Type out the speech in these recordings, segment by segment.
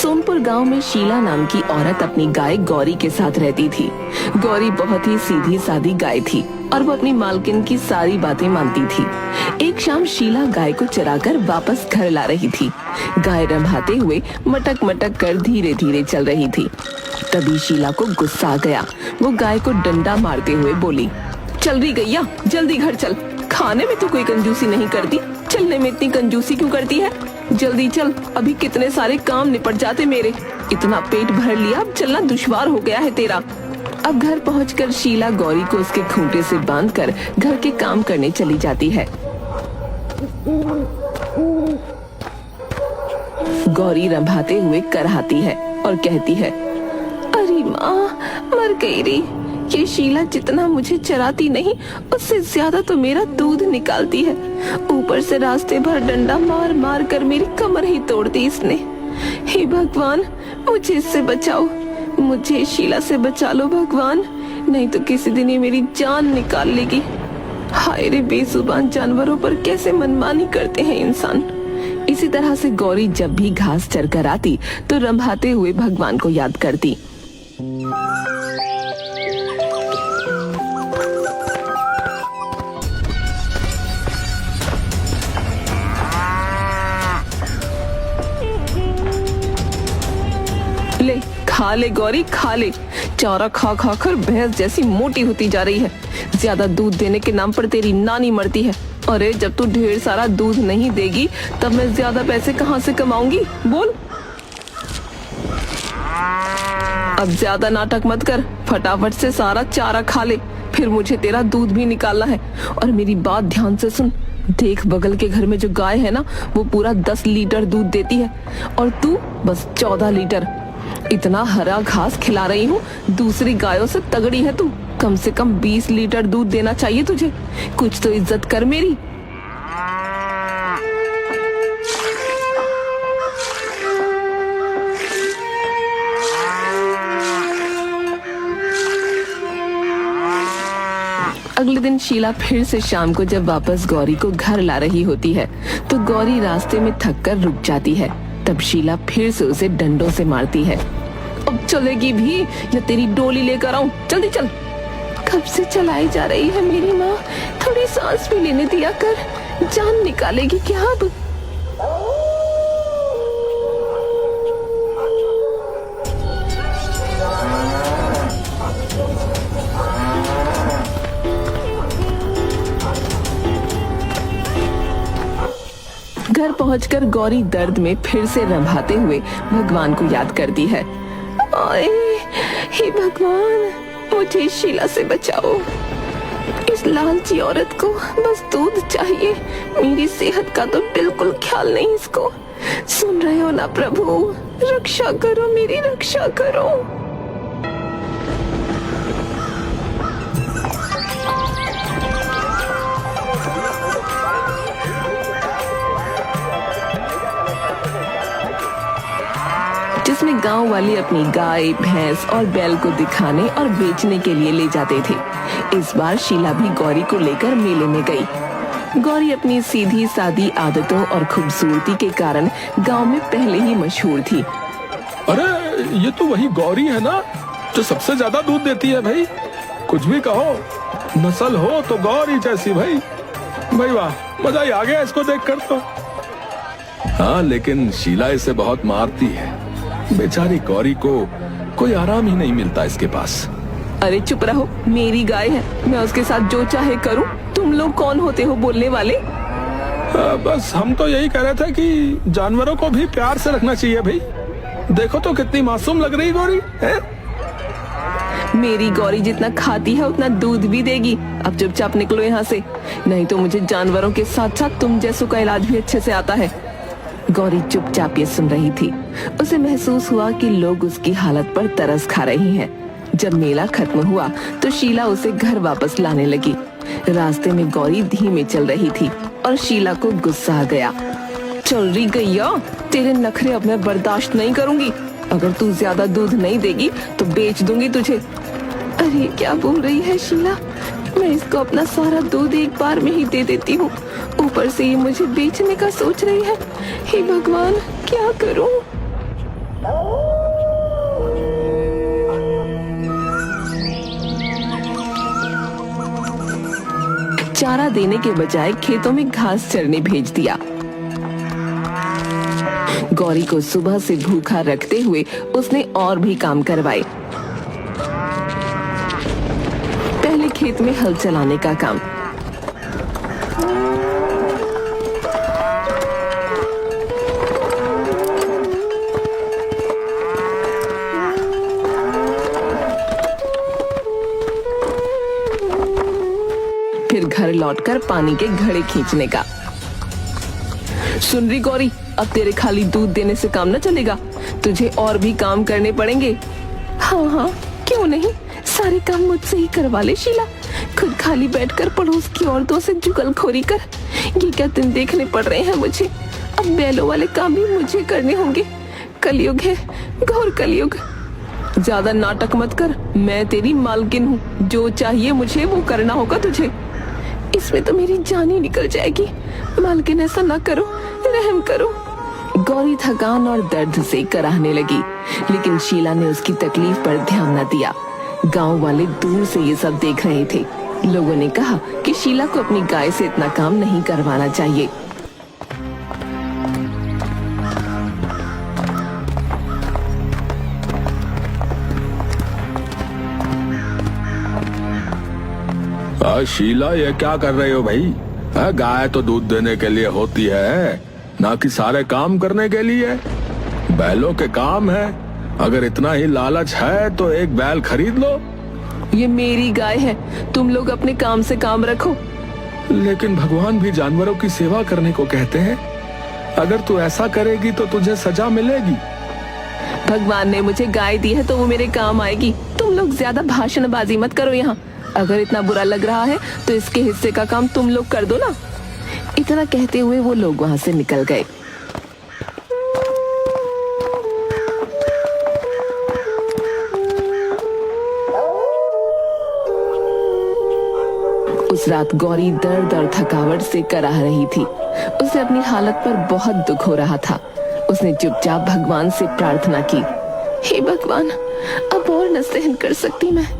सोनपुर गांव में शीला नाम की औरत अपनी गाय गौरी के साथ रहती थी। गौरी बहुत ही सीधी सादी गाय थी और वो अपनी मालकिन की सारी बातें मानती थी। एक शाम शीला गाय को चराकर वापस घर ला रही थी। गाय रंभाते हुए मटक मटक कर धीरे धीरे चल रही थी। तभी शीला को गुस्सा आ गया। वो गाय को डंडा मारते हुए बोली, चल रही गैया, जल्दी घर चल। खाने में तो कोई कंजूसी नहीं करती, चलने में इतनी कंजूसी क्यों करती है? जल्दी चल, अभी कितने सारे काम निपट जाते मेरे। इतना पेट भर लिया, अब चलना दुश्वार हो गया है तेरा। अब घर पहुंचकर शीला गौरी को उसके खूंटे से बांधकर घर के काम करने चली जाती है। गौरी रंभाते हुए करहाती है और कहती है, अरे माँ, मर गई रे। ये शीला जितना मुझे चराती नहीं, उससे ज्यादा तो मेरा दूध निकालती है। ऊपर से रास्ते भर डंडा मार मार कर मेरी कमर ही तोड़ दी इसने। हे भगवान, मुझे इससे बचाओ, मुझे शीला से बचा लो भगवान, नहीं तो किसी दिन ये मेरी जान निकाल लेगी। हाय रे, बेजुबान जानवरों पर कैसे मनमानी करते हैं इंसान। इसी तरह से गौरी जब भी घास चरकर आती तो रंभाते हुए भगवान को याद करती। ले, खा ले गौरी, खा ले। चारा खा खा कर भैंस जैसी मोटी होती जा रही है। ज्यादा दूध देने के नाम पर तेरी नानी मरती है। अरे जब तू ढेर सारा दूध नहीं देगी तब मैं ज्यादा पैसे कहाँ से कमाऊंगी, बोल। अब ज्यादा नाटक मत कर, फटाफट से सारा चारा खा ले, फिर मुझे तेरा दूध भी निकालना है। और मेरी बात ध्यान से सुन, देख बगल के घर में जो गाय है ना, वो पूरा 10 लीटर दूध देती है और तू बस 14 लीटर। इतना हरा घास खिला रही हूँ, दूसरी गायों से तगड़ी है तू। कम से कम 20 लीटर दूध देना चाहिए तुझे। कुछ तो इज्जत कर मेरी। अगले दिन शीला फिर से शाम को जब वापस गौरी को घर ला रही होती है तो गौरी रास्ते में थककर रुक जाती है। तब शीला फिर से उसे डंडों से मारती है। अब चलेगी भी या तेरी डोली लेकर आऊं? जल्दी चल। कब से चलाई जा रही है मेरी माँ, थोड़ी सांस भी लेने दिया कर, जान निकालेगी क्या अब? घर पहुंचकर गौरी दर्द में फिर से रंभाते हुए भगवान को याद करती है। आए, हे भगवान, मुझे शीला से बचाओ। इस लालची औरत को बस दूध चाहिए, मेरी सेहत का तो बिल्कुल ख्याल नहीं इसको। सुन रहे हो ना प्रभु, रक्षा करो, मेरी रक्षा करो। जिसमें गांव वाले अपनी गाय, भैंस और बैल को दिखाने और बेचने के लिए ले जाते थे। इस बार शीला भी गौरी को लेकर मेले में गई। गौरी अपनी सीधी सादी आदतों और खूबसूरती के कारण गांव में पहले ही मशहूर थी। अरे ये तो वही गौरी है ना जो सबसे ज्यादा दूध देती है भाई। कुछ भी कहो, नस्ल हो तो गौरी जैसी भाई। भाई वाह, मजा ही आ गया इसको देखकर तो। हाँ, लेकिन शीला इसे बहुत मारती है। बेचारी गौरी को कोई आराम ही नहीं मिलता इसके पास। अरे चुप रहो, मेरी गाय है, मैं उसके साथ जो चाहे करूं। तुम लोग कौन होते हो बोलने वाले? बस हम तो यही कह रहे थे कि जानवरों को भी प्यार से रखना चाहिए भाई। देखो तो कितनी मासूम लग रही गौरी है। मेरी गौरी जितना खाती है उतना दूध भी देगी। अब चुपचाप निकलो यहाँ से, नहीं तो मुझे जानवरों के साथ साथ तुम जैसों का इलाज भी अच्छे से आता है। गौरी चुपचाप ये सुन रही थी। उसे महसूस हुआ कि लोग उसकी हालत पर तरस खा रहे हैं। जब मेला खत्म हुआ तो शीला उसे घर वापस लाने लगी। रास्ते में गौरी धीमे चल रही थी और शीला को गुस्सा आ गया। चल रही गैया, तेरे नखरे अब मैं बर्दाश्त नहीं करूंगी। अगर तू ज्यादा दूध नहीं देगी तो बेच दूंगी तुझे। अरे क्या बोल रही है शीला, मैं इसको अपना सारा दूध एक बार में ही दे देती हूँ, ऊपर से ये मुझे बेचने का सोच रही है। हे भगवान, क्या करूँ? चारा देने के बजाय खेतों में घास चरने भेज दिया। गौरी को सुबह से भूखा रखते हुए उसने और भी काम करवाए। पहले खेत में हल चलाने का काम, फिर घर लौटकर पानी के घड़े खींचने का। सुन रही गौरी, अब तेरे खाली दूध देने से काम न चलेगा, तुझे और भी काम करने पड़ेंगे। हाँ हाँ, क्यों नहीं, सारे काम मुझसे ही करवा ले शीला। खुद खाली बैठकर पड़ोस की औरतों से जुगलखोरी कर, ये क्या दिन देखने पड़ रहे हैं मुझे। अब बैलों वाले काम भी मुझे करने होंगे। कलयुग है, घोर कलयुग। ज्यादा नाटक मत कर, मैं तेरी मालकिन हूँ, जो चाहिए मुझे वो करना होगा तुझे। इसमें तो मेरी जान ही निकल जाएगी। मालकिन ऐसा ना करो, रहम करो। गौरी थकान और दर्द से कराहने लगी, लेकिन शीला ने उसकी तकलीफ पर ध्यान न दिया। गांव वाले दूर से ये सब देख रहे थे। लोगों ने कहा कि शीला को अपनी गाय से इतना काम नहीं करवाना चाहिए। शीला, ये क्या कर रहे हो भाई? गाय तो दूध देने के लिए होती है, ना कि सारे काम करने के लिए। बैलों के काम है, अगर इतना ही लालच है तो एक बैल खरीद लो। ये मेरी गाय है, तुम लोग अपने काम से काम रखो। लेकिन भगवान भी जानवरों की सेवा करने को कहते हैं। अगर तू ऐसा करेगी तो तुझे सजा मिलेगी। भगवान ने मुझे गाय दी है तो वो मेरे काम आएगी। तुम लोग ज्यादा भाषणबाजी मत करो यहाँ। अगर इतना बुरा लग रहा है तो इसके हिस्से का काम तुम लोग कर दो ना। इतना कहते हुए वो लोग वहां से निकल गए। उस रात गौरी दर्द और थकावट से कराह रही थी। उसे अपनी हालत पर बहुत दुख हो रहा था। उसने चुपचाप भगवान से प्रार्थना की, हे भगवान, अब और न सहन कर सकती मैं।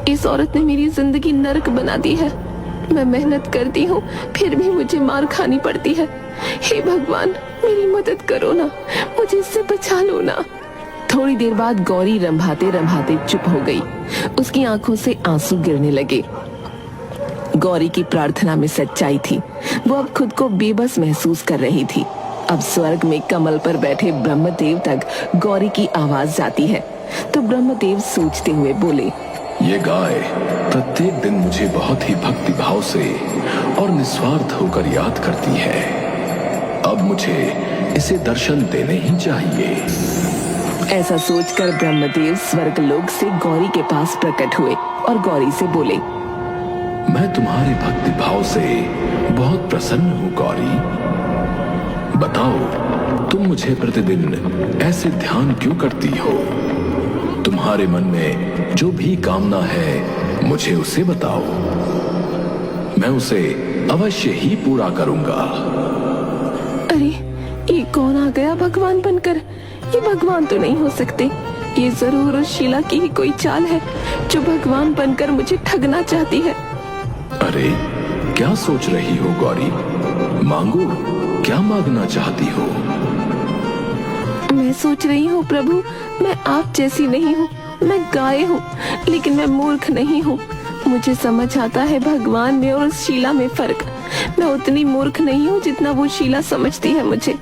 इस औरत ने मेरी जिंदगी नरक बना दी है। मैं मेहनत करती हूँ फिर भी मुझे मार खानी पड़ती है। हे भगवान, मेरी मदद करो ना, मुझे इससे बचा लो ना। थोड़ी देर बाद गौरी रंभाते रंभाते चुप हो गई। उसकी आंखों से आंसू गिरने लगे। गौरी की प्रार्थना में सच्चाई थी। वो अब खुद को बेबस महसूस कर रही थी। अब स्वर्ग में कमल पर बैठे ब्रह्मदेव तक गौरी की आवाज जाती है। तो ब्रह्मदेव सोचते हुए बोले, ये गाय प्रत्येक दिन मुझे बहुत ही भक्ति भाव से और निस्वार्थ होकर याद करती है। अब मुझे इसे दर्शन देने ही चाहिए। ऐसा सोचकर ब्रह्मदेव स्वर्गलोक से गौरी के पास प्रकट हुए और गौरी से बोले, मैं तुम्हारे भक्ति भाव से बहुत प्रसन्न हूँ गौरी। बताओ, तुम मुझे प्रतिदिन ऐसे ध्यान क्यों करती हो? तुम्हारे मन में जो भी कामना है मुझे उसे बताओ, मैं उसे अवश्य ही पूरा करूंगा। अरे, ये कौन आ गया भगवान बनकर? ये भगवान तो नहीं हो सकते। ये जरूर उस शीला की ही कोई चाल है जो भगवान बनकर मुझे ठगना चाहती है। अरे, क्या सोच रही हो गौरी? मांगो, क्या मांगना चाहती हो? मैं सोच रही हूँ प्रभु, मैं आप जैसी नहीं हूँ। मैं गाय हूँ, लेकिन मैं मूर्ख नहीं हूँ। मुझे समझ आता है भगवान में और उस शीला में फर्क। मैं उतनी मूर्ख नहीं हूँ जितना वो शीला समझती है मुझे।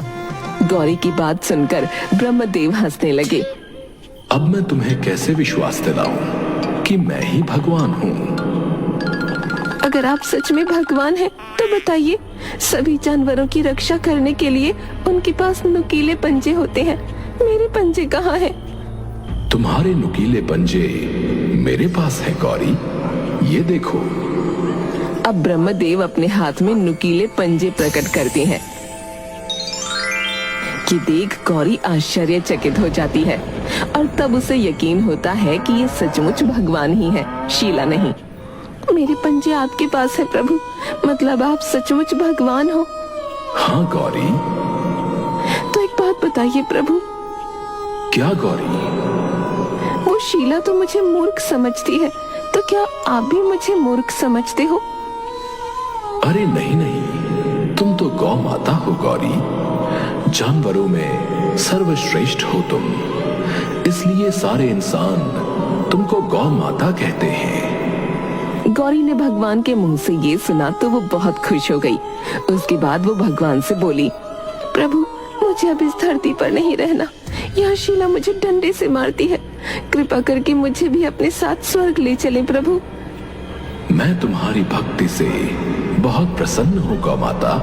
गौरी की बात सुनकर ब्रह्मदेव हंसने लगे। अब मैं तुम्हें कैसे विश्वास दिलाऊं कि मैं ही भगवान हूँ? अगर आप सच में भगवान हैं, तो बताइए, सभी जानवरों की रक्षा करने के लिए उनके पास नुकीले पंजे होते हैं। मेरे पंजे कहाँ हैं? तुम्हारे नुकीले पंजे मेरे पास है गौरी, ये देखो। अब ब्रह्मदेव अपने हाथ में नुकीले पंजे प्रकट करते हैं। कि देख गौरी आश्चर्यचकित हो जाती है और तब उसे यकीन होता है कि ये सचमुच भगवान ही है, शीला नहीं। मेरे पंजे आपके पास है प्रभु, मतलब आप सचमुच भगवान हो? हाँ गौरी। तो एक बात बताइए प्रभु। क्या गौरी? वो शीला तो मुझे मूर्ख समझती है, तो क्या आप भी मुझे मूर्ख समझते हो? गौ माता हो गौरी। जानवरों में सर्वश्रेष्ठ हो तुम, इसलिए सारे इंसान तुमको गौ माता कहते हैं। गौरी ने भगवान के मुंह से ये सुना तो वो बहुत खुश हो गई। उसके बाद वो भगवान से बोली, प्रभु मुझे अब इस धरती पर नहीं रहना, यहाँ शीला मुझे डंडे से मारती है, कृपा करके मुझे भी अपने साथ स्वर्ग ले चले प्रभु। मैं तुम्हारी भक्ति से बहुत प्रसन्न हूँ गौ माता,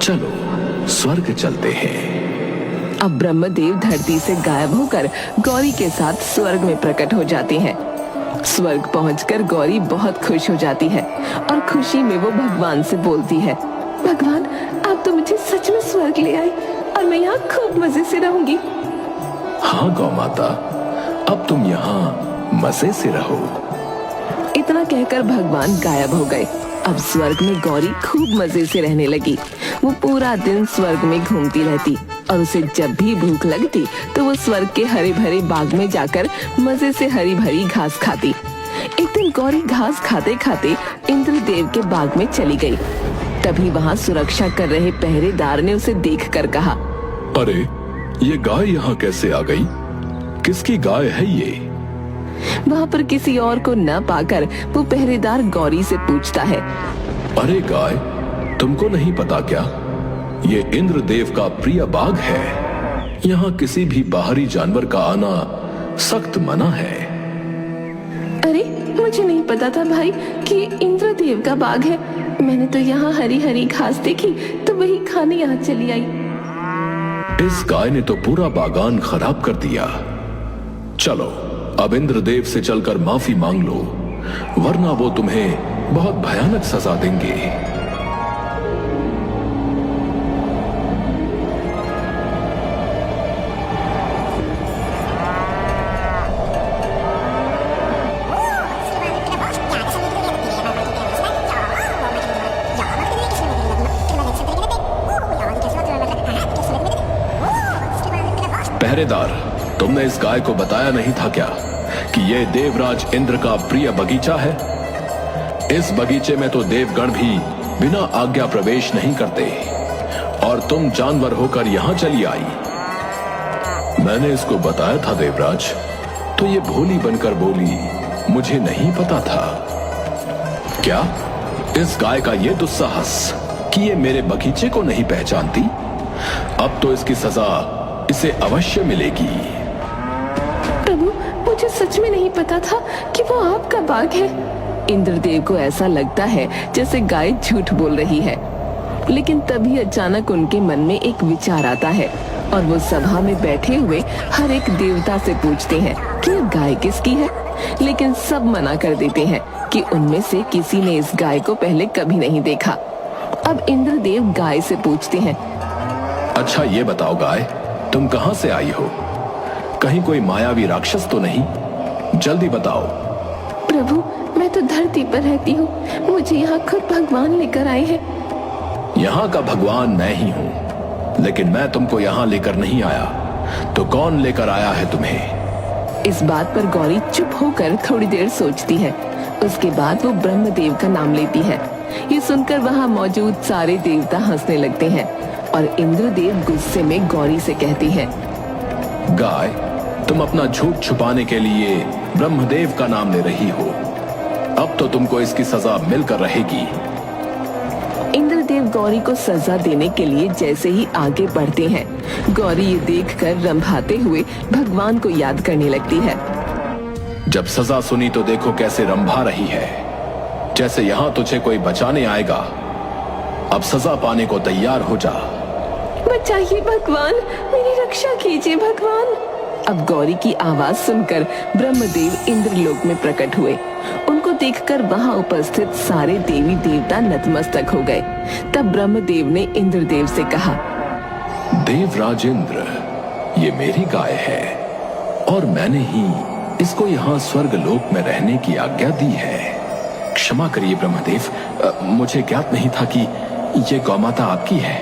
चलो स्वर्ग चलते हैं। अब ब्रह्मदेव धरती से गायब होकर गौरी के साथ स्वर्ग में प्रकट हो जाते हैं। स्वर्ग पहुंचकर गौरी बहुत खुश हो जाती है और खुशी में वो भगवान से बोलती है, भगवान आप तो मुझे सच में स्वर्ग ले आए और मैं यहाँ खूब मजे से रहूंगी। हाँ गौ माता, अब तुम यहाँ मजे से रहो। इतना कहकर भगवान गायब हो गए। अब स्वर्ग में गौरी खूब मजे से रहने लगी। वो पूरा दिन स्वर्ग में घूमती रहती और उसे जब भी भूख लगती तो वो स्वर्ग के हरे भरे बाग में जाकर मजे से हरी भरी घास खाती। एक दिन गौरी घास खाते खाते इंद्रदेव के बाग में चली गई। तभी वहाँ सुरक्षा कर रहे पहरेदार ने उसे देखकर कहा, अरे ये गाय यहाँ कैसे आ गई? किसकी गाय है ये? वहाँ पर किसी और को न पाकर वो पहरेदार गौरी से पूछता है, अरे गाय, तुमको नहीं पता क्या? ये इंद्रदेव का प्रिय बाग है। यहाँ किसी भी बाहरी जानवर का आना सख्त मना है। अरे मुझे नहीं पता था भाई कि इंद्रदेव का बाग है। मैंने तो यहाँ हरी हरी घास देखी तो वही खाने यहाँ चली आई। इस गाय ने तो पूरा बागान खराब कर दिया। चलो अब इंद्रदेव से चलकर माफी मांग लो, वरना वो तुम्हें बहुत भयानक सजा देंगे। पहरेदार, तुमने इस गाय को बताया नहीं था क्या कि यह देवराज इंद्र का प्रिय बगीचा है? इस बगीचे में तो देवगण भी बिना आज्ञा प्रवेश नहीं करते और तुम जानवर होकर यहां चली आई। मैंने इसको बताया था देवराज, तो ये भोली बनकर बोली मुझे नहीं पता था। क्या इस गाय का ये दुस्साहस कि ये मेरे बगीचे को नहीं पहचानती? अब तो इसकी सजा इसे अवश्य मिलेगी। प्रभु मुझे सच में नहीं पता था कि वो आपका बाग है। इंद्रदेव को ऐसा लगता है जैसे गाय झूठ बोल रही है, लेकिन तभी अचानक उनके मन में एक विचार आता है और वो सभा में बैठे हुए हर एक देवता से पूछते हैं कि ये गाय किसकी है, लेकिन सब मना कर देते हैं कि उनमें से किसी ने इस गाय को पहले कभी नहीं देखा। अब इंद्रदेव गाय से पूछते हैं, अच्छा ये बताओ गाय, तुम कहां से आई हो? कहीं कोई मायावी राक्षस तो नहीं? जल्दी बताओ। प्रभु मैं तो धरती पर रहती हूँ, मुझे यहाँ खुद भगवान लेकर आए हैं। यहाँ का भगवान मैं ही हूँ, लेकिन मैं तुमको यहाँ लेकर नहीं आया, तो कौन लेकर आया है तुम्हें? इस बात पर गौरी चुप होकर थोड़ी देर सोचती है। उसके बाद वो ब्रह्मदेव का नाम लेती है। ये सुनकर वहाँ मौजूद सारे देवता हंसने लगते हैं और इंद्रदेव गुस्से में गौरी से कहती है, गाय, तुम अपना झूठ छुपाने के लिए ब्रह्मदेव का नाम ले रही हो। अब तो तुमको इसकी सजा मिलकर रहेगी। इंद्रदेव गौरी को सजा देने के लिए जैसे ही आगे बढ़ते हैं, गौरी ये देखकर रंभाते हुए भगवान को याद करने लगती है। जब सजा सुनी तो देखो कैसे रंभा रही है, जैसे यहाँ तुझे कोई बचाने आएगा। अब सजा पाने को तैयार हो जा। बचाइए भगवान, मेरी रक्षा कीजिए भगवान। अब गौरी की आवाज सुनकर ब्रह्मदेव इंद्रलोक में प्रकट हुए। उनको देखकर वहां उपस्थित सारे देवी देवता नतमस्तक हो गए। तब ब्रह्मदेव ने इंद्रदेव से कहा, देवराज इंद्र, ये मेरी गाय है और मैंने ही इसको यहाँ स्वर्ग लोक में रहने की आज्ञा दी है। क्षमा करिए ब्रह्मदेव, मुझे ज्ञात नहीं था कि ये गौमाता आपकी है।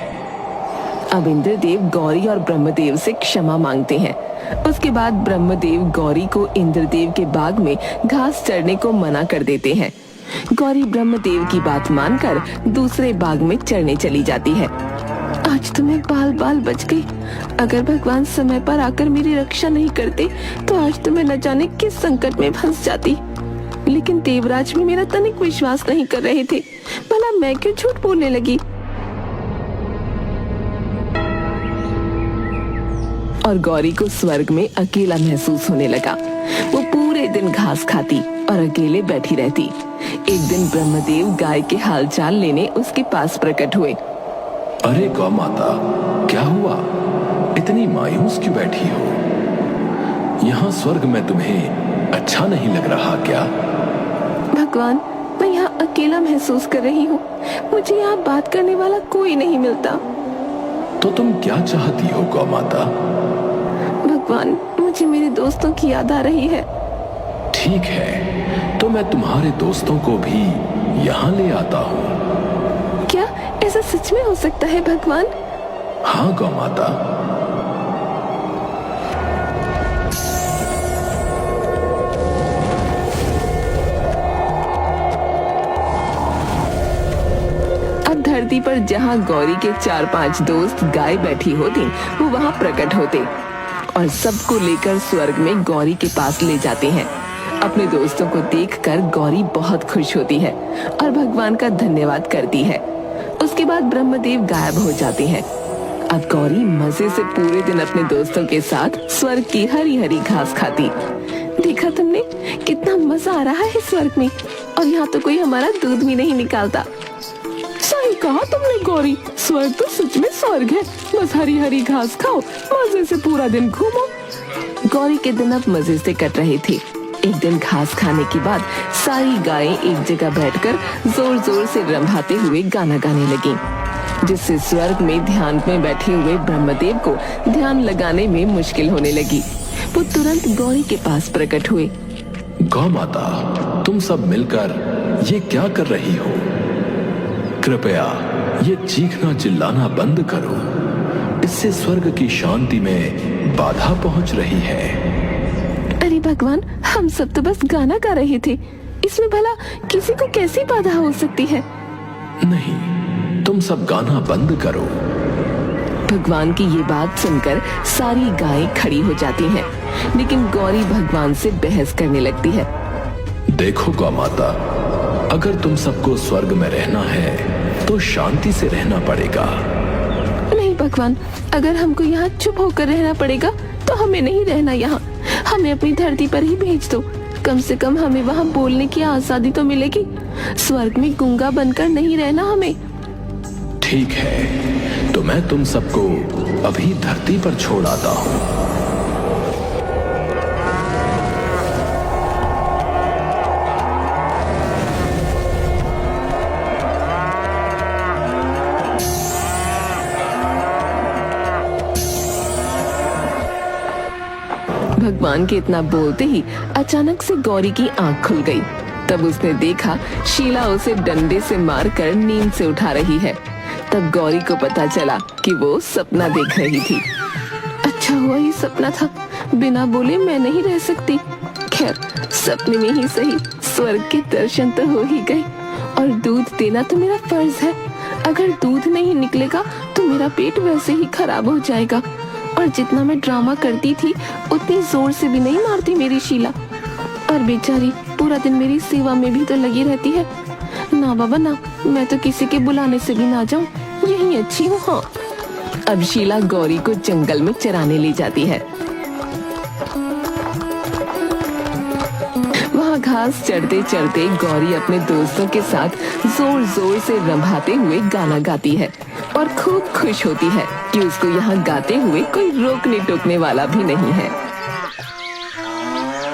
अब इंद्रदेव गौरी और ब्रह्मदेव से क्षमा मांगते हैं। उसके बाद ब्रह्मदेव गौरी को इंद्रदेव के बाग में घास चरने को मना कर देते हैं। गौरी ब्रह्मदेव की बात मानकर दूसरे बाग में चढ़ने चली जाती है। आज तो मैं बाल बाल बच गई। अगर भगवान समय पर आकर मेरी रक्षा नहीं करते तो आज तो मैं न जाने किस संकट में फंस जाती। लेकिन देवराज भी मेरा तनिक विश्वास नहीं कर रहे थे। भला मैं क्यों झूठ बोलने लगी। और गौरी को स्वर्ग में अकेला महसूस होने लगा। वो पूरे दिन घास खाती और अकेले बैठी रहती। एक दिन ब्रह्मदेव गाय के हालचाल लेने उसके पास प्रकट हुए। अरे गौ माता, क्या हुआ? इतनी मायूस क्यों बैठी हो? यहाँ स्वर्ग में तुम्हें अच्छा नहीं लग रहा क्या? भगवान, मैं यहाँ अकेला महसूस कर रही हूँ। मुझे यहाँ बात करने वाला कोई नहीं मिलता। तो तुम क्या चाहती हो गौ माता? भगवान, मुझे मेरे दोस्तों की याद आ रही है। ठीक है, तो मैं तुम्हारे दोस्तों को भी यहाँ ले आता हूँ। क्या ऐसा सच में हो सकता है भगवान? हाँ गौ माता। अब धरती पर जहाँ गौरी के 4-5 दोस्त गाय बैठी होती, वो वहाँ प्रकट होते और सबको लेकर स्वर्ग में गौरी के पास ले जाते हैं। अपने दोस्तों को देखकर गौरी बहुत खुश होती है और भगवान का धन्यवाद करती है। उसके बाद ब्रह्मदेव गायब हो जाते हैं। अब गौरी मजे से पूरे दिन अपने दोस्तों के साथ स्वर्ग की हरी हरी घास खाती। देखा तुमने, कितना मजा आ रहा है स्वर्ग में। और यहाँ तो कोई हमारा दूध भी नहीं निकालता। सही कहा तुमने गौरी, स्वर्ग तो सच में स्वर्ग है। बस हरी हरी घास खाओ, मजे से पूरा दिन घूमो। गौरी के दिन अब मजे से कट रहे थे। एक दिन घास खाने के बाद सारी गायें एक जगह बैठकर जोर जोर से रंभाते हुए गाना गाने लगीं, जिससे स्वर्ग में ध्यान में बैठे हुए ब्रह्मदेव को ध्यान लगाने में मुश्किल होने लगी। वो तुरंत गौरी के पास प्रकट हुए। गौ माता, तुम सब मिलकर ये क्या कर रही हो? कृपया ये चीखना चिल्लाना बंद करो। इससे स्वर्ग की शांति में बाधा पहुंच रही है। अरे भगवान, हम सब तो बस गाना गा रहे थे। इसमें भला किसी को कैसी बाधा हो सकती है? नहीं, तुम सब गाना बंद करो। भगवान की ये बात सुनकर सारी गायें खड़ी हो जाती हैं, लेकिन गौरी भगवान से बहस करने लगती है। देखो गौ माता, अगर तुम सबको स्वर्ग में रहना है तो शांति से रहना पड़ेगा। नहीं भगवान, अगर हमको यहाँ चुप होकर रहना पड़ेगा तो हमें नहीं रहना यहाँ। हमें अपनी धरती पर ही भेज दो। कम से कम हमें वहाँ बोलने की आजादी तो मिलेगी। स्वर्ग में गूंगा बनकर नहीं रहना हमें। ठीक है, तो मैं तुम सबको अभी धरती पर छोड़ आता हूँ। भगवान के इतना बोलते ही अचानक से गौरी की आंख खुल गई। तब उसने देखा शीला उसे डंडे से मारकर नींद से उठा रही है। तब गौरी को पता चला कि वो सपना देख रही थी। अच्छा हुआ ये सपना था, बिना बोले मैं नहीं रह सकती। खैर, सपने में ही सही, स्वर्ग के दर्शन तो हो ही गए। और दूध देना तो मेरा फर्ज है। अगर दूध नहीं निकलेगा तो मेरा पेट वैसे ही खराब हो जाएगा। और जितना मैं ड्रामा करती थी उतनी जोर से भी नहीं मारती मेरी शीला। और बेचारी पूरा दिन मेरी सेवा में भी तो लगी रहती है। ना बाबा ना, मैं तो किसी के बुलाने से भी ना जाऊं, यही अच्छी हूँ। हाँ। अब शीला गौरी को जंगल में चराने ले जाती है। वहाँ घास चढ़ते चढ़ते गौरी अपने दोस्तों के साथ जोर जोर से रंभाते हुए गाना गाती है और खूब खुश होती है कि उसको यहाँ गाते हुए कोई रोकने टोकने वाला भी नहीं है।